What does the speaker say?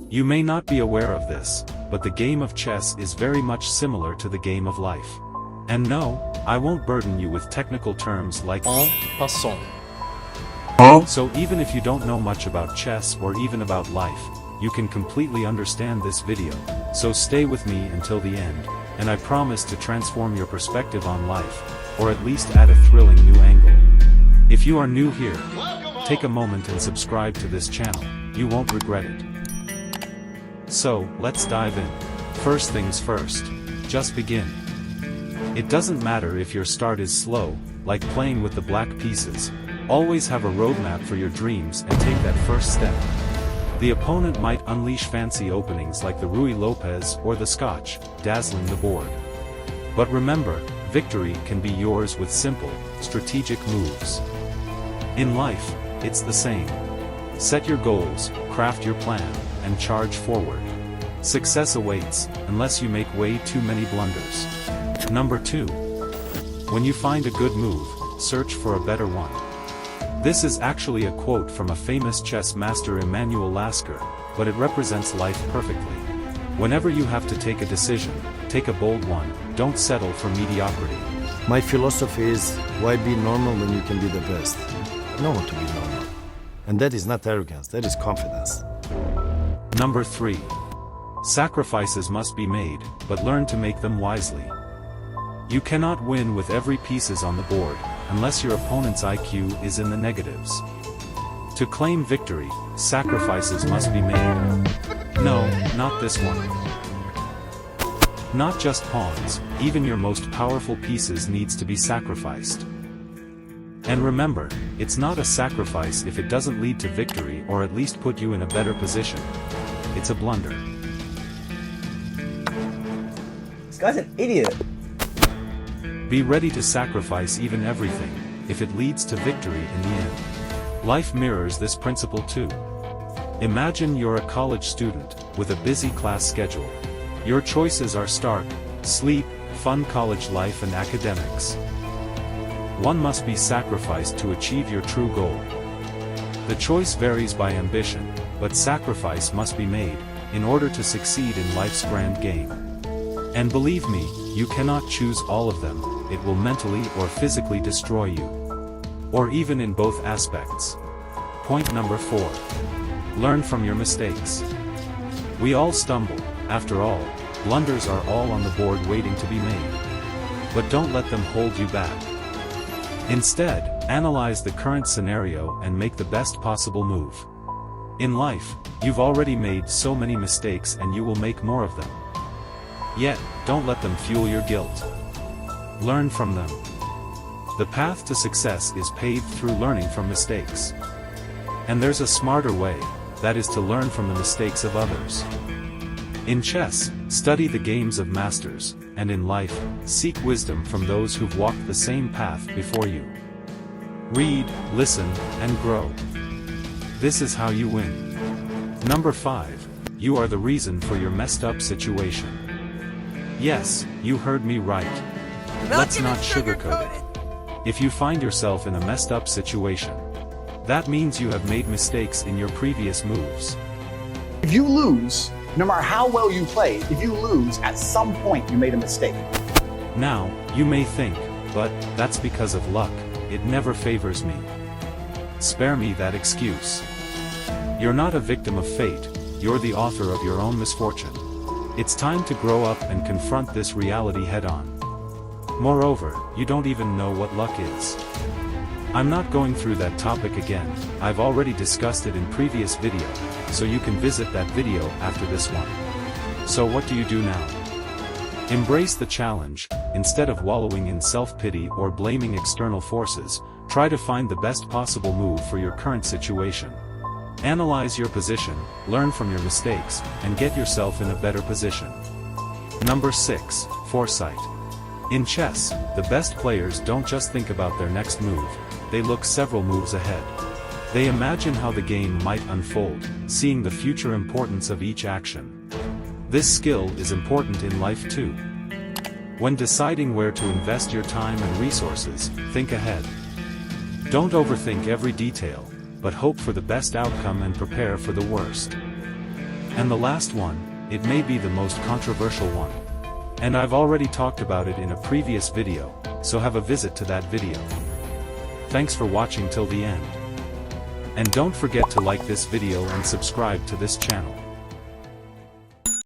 You may not be aware of this, but the game of chess is very much similar to the game of life. And no, I won't burden you with technical terms like En passant. So even if you don't know much about chess or even about life, you can completely understand this video, so stay with me until the end, and I promise to transform your perspective on life, or at least add a thrilling new angle. If you are new here, take a moment and subscribe to this channel, you won't regret it. So, let's dive in. First things first, just begin. It doesn't matter if your start is slow, like playing with the black pieces, always have a roadmap for your dreams and take that first step. The opponent might unleash fancy openings like the Ruy Lopez or the Scotch, dazzling the board. But remember, victory can be yours with simple, strategic moves. In life, it's the same. Set your goals, craft your plan, and charge forward. Success awaits, unless you make way too many blunders. Number 2. When you find a good move, search for a better one. This is actually a quote from a famous chess master Emanuel Lasker, but it represents life perfectly. Whenever you have to take a decision, take a bold one, don't settle for mediocrity. My philosophy is, why be normal when you can be the best? No one to be normal. And that is not arrogance, that is confidence. Number 3. Sacrifices must be made, but learn to make them wisely. You cannot win with every pieces on the board, unless your opponent's IQ is in the negatives. To claim victory, sacrifices must be made. No, not this one. Not just pawns, even your most powerful pieces needs to be sacrificed. And remember, it's not a sacrifice if it doesn't lead to victory or at least put you in a better position. It's a blunder. This guy's an idiot. Be ready to sacrifice even everything, if it leads to victory in the end. Life mirrors this principle too. Imagine you're a college student, with a busy class schedule. Your choices are stark: sleep, fun college life and academics. One must be sacrificed to achieve your true goal. The choice varies by ambition, but sacrifice must be made, in order to succeed in life's grand game. And believe me, you cannot choose all of them, it will mentally or physically destroy you. Or even in both aspects. Point number 4. Learn from your mistakes. We all stumble, after all, blunders are all on the board waiting to be made. But don't let them hold you back. Instead, analyze the current scenario and make the best possible move. In life, you've already made so many mistakes and you will make more of them. Yet, don't let them fuel your guilt. Learn from them. The path to success is paved through learning from mistakes. And there's a smarter way, that is to learn from the mistakes of others. In chess, study the games of masters, and in life, seek wisdom from those who've walked the same path before you. Read, listen, and grow. This is how you win. Number 5. You are the reason for your messed up situation. Yes, you heard me right. Let's not sugarcoat it. If you find yourself in a messed up situation, that means you have made mistakes in your previous moves. If you lose, no matter how well you played, if you lose, at some point you made a mistake. Now, you may think, but that's because of luck, it never favors me. Spare me that excuse. You're not a victim of fate, you're the author of your own misfortune. It's time to grow up and confront this reality head-on. Moreover, you don't even know what luck is. I'm not going through that topic again, I've already discussed it in previous video, so you can visit that video after this one. So what do you do now? Embrace the challenge. Instead of wallowing in self-pity or blaming external forces, try to find the best possible move for your current situation. Analyze your position, learn from your mistakes, and get yourself in a better position. Number 6. Foresight. In chess, the best players don't just think about their next move, they look several moves ahead. They imagine how the game might unfold, seeing the future importance of each action. This skill is important in life too. When deciding where to invest your time and resources, think ahead. Don't overthink every detail, but hope for the best outcome and prepare for the worst. And the last one, it may be the most controversial one. And I've already talked about it in a previous video, so have a visit to that video. Thanks for watching till the end. And don't forget to like this video and subscribe to this channel.